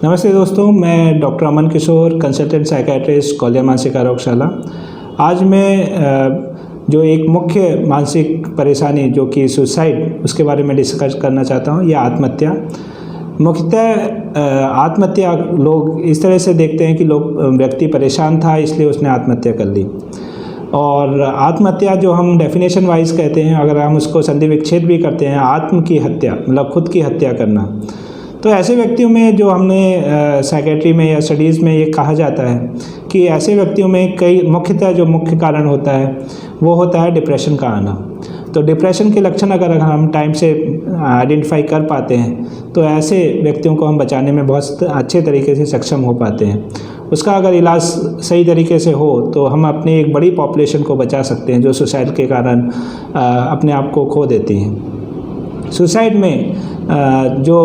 नमस्ते दोस्तों, मैं डॉक्टर अमन किशोर, कंसल्टेंट साइकियाट्रिस्ट, कॉलेज मानसिक आरोग्यशाला। आज मैं जो एक मुख्य मानसिक परेशानी जो कि सुसाइड, उसके बारे में डिस्कस करना चाहता हूँ। यह आत्महत्या। मुख्यतः आत्महत्या लोग इस तरह से देखते हैं कि व्यक्ति परेशान था इसलिए उसने आत्महत्या कर ली। और आत्महत्या जो हम डेफिनेशन वाइज कहते हैं, अगर हम उसको संधि विच्छेद भी करते हैं, आत्म की हत्या मतलब खुद की हत्या करना। तो ऐसे व्यक्तियों में जो हमने साइकेट्री में या स्टडीज़ में ये कहा जाता है कि ऐसे व्यक्तियों में कई मुख्यतः जो मुख्य कारण होता है वो होता है डिप्रेशन का आना। तो डिप्रेशन के लक्षण अगर हम टाइम से आइडेंटिफाई कर पाते हैं तो ऐसे व्यक्तियों को हम बचाने में बहुत अच्छे तरीके से सक्षम हो पाते हैं। उसका अगर इलाज सही तरीके से हो तो हम अपनी एक बड़ी पॉपुलेशन को बचा सकते हैं जो सुसाइड के कारण अपने आप को खो देती हैं। सुसाइड में जो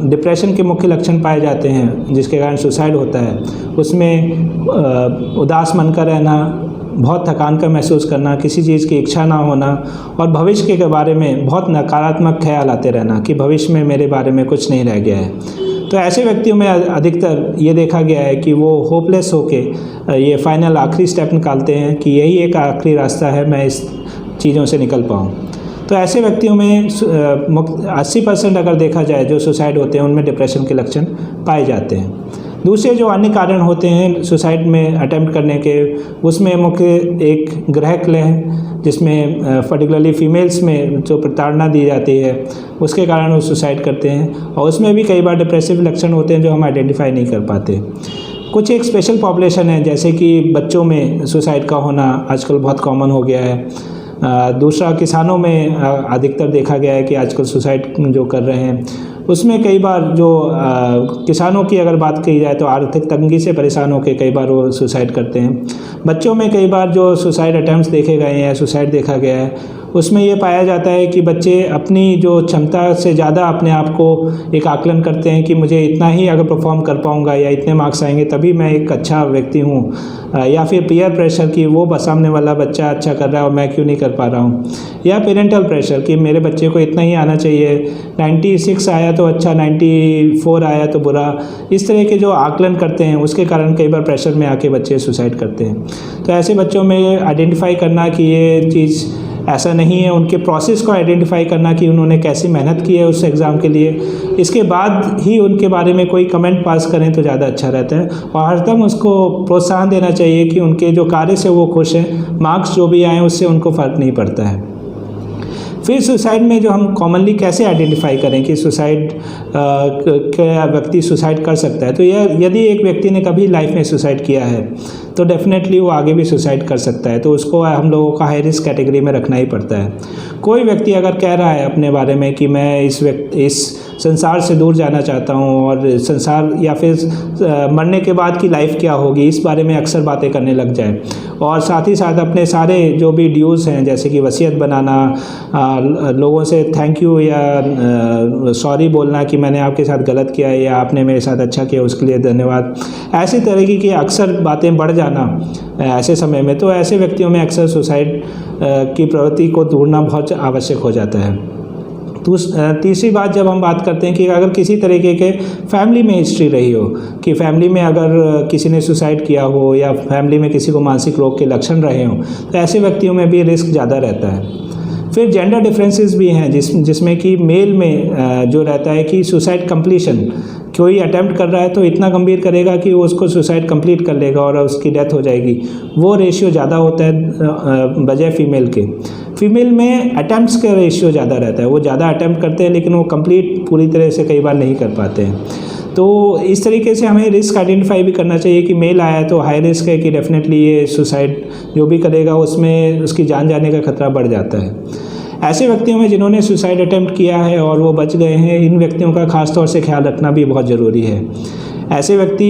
डिप्रेशन के मुख्य लक्षण पाए जाते हैं जिसके कारण सुसाइड होता है, उसमें उदास मन का रहना, बहुत थकान का महसूस करना, किसी चीज़ की इच्छा ना होना और भविष्य के बारे में बहुत नकारात्मक ख्याल आते रहना कि भविष्य में मेरे बारे में कुछ नहीं रह गया है। तो ऐसे व्यक्तियों में अधिकतर ये देखा गया है कि वो होपलेस होके ये फाइनल आखिरी स्टेप निकालते हैं कि यही एक आखिरी रास्ता है, मैं इस चीज़ों से निकल पाऊँ। तो ऐसे व्यक्तियों में 80% अगर देखा जाए जो सुसाइड होते हैं उनमें डिप्रेशन के लक्षण पाए जाते हैं। दूसरे जो अन्य कारण होते हैं सुसाइड में अटेम्प्ट करने के, उसमें मुख्य एक ग्रह क्लेह है जिसमें पर्टिकुलरली फीमेल्स में जो प्रताड़ना दी जाती है उसके कारण वो सुसाइड करते हैं। और उसमें भी कई बार डिप्रेसिव लक्षण होते हैं जो हम आइडेंटिफाई नहीं कर पाते। कुछ एक स्पेशल पॉपुलेशन है जैसे कि बच्चों में सुसाइड का होना आजकल बहुत कॉमन हो गया है। दूसरा किसानों में अधिकतर देखा गया है कि आजकल सुसाइड जो कर रहे हैं उसमें कई बार जो किसानों की अगर बात की जाए तो आर्थिक तंगी से परेशान होकर कई बार वो सुसाइड करते हैं। बच्चों में कई बार जो सुसाइड अटैम्प्ट्स देखे गए हैं, सुसाइड देखा गया है, उसमें ये पाया जाता है कि बच्चे अपनी जो क्षमता से ज़्यादा अपने आप को एक आकलन करते हैं कि मुझे इतना ही अगर परफॉर्म कर पाऊँगा या इतने मार्क्स आएंगे तभी मैं एक अच्छा व्यक्ति हूँ, या फिर पीयर प्रेशर कि वो सामने वाला बच्चा अच्छा कर रहा है और मैं क्यों नहीं कर पा रहा हूँ, या पेरेंटल प्रेशर कि मेरे बच्चे को इतना ही आना चाहिए, 96 आया तो अच्छा, 94 आया तो बुरा। इस तरह के जो आकलन करते हैं उसके कारण कई बार प्रेशर में आके बच्चे सुसाइड करते हैं। तो ऐसे बच्चों में आइडेंटिफाई करना कि ये चीज़ ऐसा नहीं है, उनके प्रोसेस को आइडेंटिफाई करना कि उन्होंने कैसी मेहनत की है उस एग्ज़ाम के लिए, इसके बाद ही उनके बारे में कोई कमेंट पास करें तो ज़्यादा अच्छा रहता है। और हरदम उसको प्रोत्साहन देना चाहिए कि उनके जो कार्य से वो खुश हैं, मार्क्स जो भी आए उससे उनको फ़र्क नहीं पड़ता है। फिर सुसाइड में जो हम कॉमनली कैसे आइडेंटिफाई करें कि सुसाइड क्या व्यक्ति सुसाइड कर सकता है, तो यह यदि एक व्यक्ति ने कभी लाइफ में सुसाइड किया है तो डेफिनेटली वो आगे भी सुसाइड कर सकता है। तो उसको हम लोगों का हाई रिस्क कैटेगरी में रखना ही पड़ता है। कोई व्यक्ति अगर कह रहा है अपने बारे में कि मैं इस संसार से दूर जाना चाहता हूँ और संसार या फिर मरने के बाद की लाइफ क्या होगी इस बारे में अक्सर बातें करने लग जाए, और साथ ही साथ अपने सारे जो भी ड्यूज़ हैं जैसे कि वसीयत बनाना, लोगों से थैंक यू या सॉरी बोलना कि मैंने आपके साथ गलत किया है या आपने मेरे साथ अच्छा किया उसके लिए धन्यवाद, ऐसी तरीके की अक्सर बातें बढ़ जाना ऐसे समय में, तो ऐसे व्यक्तियों में अक्सर सुसाइड की प्रवृत्ति को दूरना बहुत आवश्यक हो जाता है। तीसरी बात, जब हम बात करते हैं कि अगर किसी तरीके के फैमिली में हिस्ट्री रही हो कि फैमिली में अगर किसी ने सुसाइड किया हो या फैमिली में किसी को मानसिक रोग के लक्षण रहे हों तो ऐसे व्यक्तियों में भी रिस्क ज़्यादा रहता है। फिर जेंडर डिफरेंसेस भी हैं जिसमें कि मेल में जो रहता है कि सुसाइड कंप्लीशन, कोई अटेम्प्ट कर रहा है तो इतना गंभीर करेगा कि वो उसको सुसाइड कंप्लीट कर लेगा और उसकी डेथ हो जाएगी, वो रेशियो ज़्यादा होता है बजाय फीमेल के। फीमेल में अटेम्प्ट्स का रेशियो ज़्यादा रहता है, वो ज़्यादा अटेम्प्ट करते हैं लेकिन वो कंप्लीट पूरी तरह से कई बार नहीं कर पाते हैं। तो इस तरीके से हमें रिस्क आइडेंटिफाई भी करना चाहिए कि मेल आया है तो हाई रिस्क है कि डेफिनेटली ये सुसाइड जो भी करेगा उसमें उसकी जान जाने का खतरा बढ़ जाता है। ऐसे व्यक्तियों में जिन्होंने सुसाइड अटेम्प्ट किया है और वो बच गए हैं, इन व्यक्तियों का खास तौर से ख्याल रखना भी बहुत ज़रूरी है। ऐसे व्यक्ति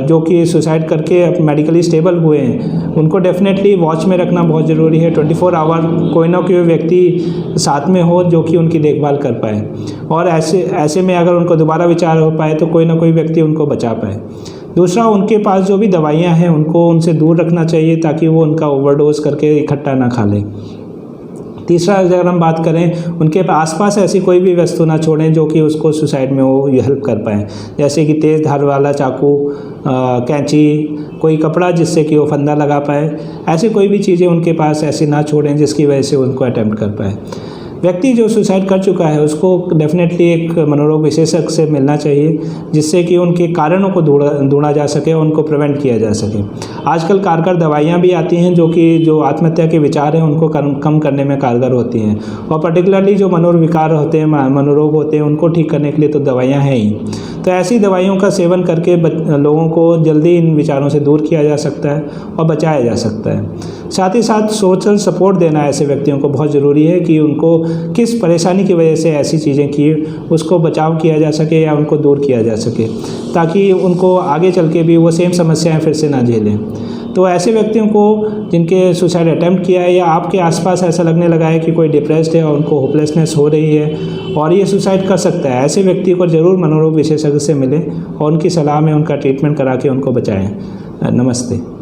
जो कि सुसाइड करके मेडिकली स्टेबल हुए हैं उनको डेफिनेटली वॉच में रखना बहुत ज़रूरी है। 24 आवर कोई ना कोई व्यक्ति साथ में हो जो कि उनकी देखभाल कर पाए, और ऐसे में अगर उनको दोबारा विचार हो पाए तो कोई ना कोई व्यक्ति उनको बचा पाए। दूसरा, उनके पास जो भी दवाइयाँ हैं उनको उनसे दूर रखना चाहिए ताकि वो उनका ओवरडोज करके इकट्ठा ना खा लें। तीसरा अगर हम बात करें, उनके आसपास ऐसी कोई भी वस्तु ना छोड़ें जो कि उसको सुसाइड में वो हेल्प कर पाएँ, जैसे कि तेज़ धार वाला चाकू, कैंची, कोई कपड़ा जिससे कि वो फंदा लगा पाए। ऐसी कोई भी चीज़ें उनके पास ऐसी ना छोड़ें जिसकी वजह से उनको अटेम्प्ट कर पाए। व्यक्ति जो सुसाइड कर चुका है उसको डेफिनेटली एक मनोरोग विशेषज्ञ से मिलना चाहिए, जिससे कि उनके कारणों को ढूंढा जा सके और उनको प्रिवेंट किया जा सके। आजकल कारगर दवाइयाँ भी आती हैं जो आत्महत्या के विचार हैं उनको कम करने में कारगर होती हैं, और पर्टिकुलरली जो मनोविकार होते हैं, मनोरोग होते हैं, उनको ठीक करने के लिए तो दवाइयाँ हैं ही। तो ऐसी दवाइयों का सेवन करके लोगों को जल्दी इन विचारों से दूर किया जा सकता है और बचाया जा सकता है। साथ ही साथ सोशल सपोर्ट देना ऐसे व्यक्तियों को बहुत ज़रूरी है कि उनको किस परेशानी की वजह से ऐसी चीज़ें की, उसको बचाव किया जा सके या उनको दूर किया जा सके, ताकि उनको आगे चल के भी वो सेम समस्याएं फिर से ना झेलें। तो ऐसे व्यक्तियों को जिनके सुसाइड अटेम्प्ट किया है या आपके आसपास ऐसा लगने लगा है कि कोई डिप्रेस्ड है और उनको होपलेसनेस हो रही है और ये सुसाइड कर सकता है, ऐसे व्यक्ति को ज़रूर मनोरोग विशेषज्ञ से मिलें और उनकी सलाह में उनका ट्रीटमेंट करा के उनको बचाएँ। नमस्ते।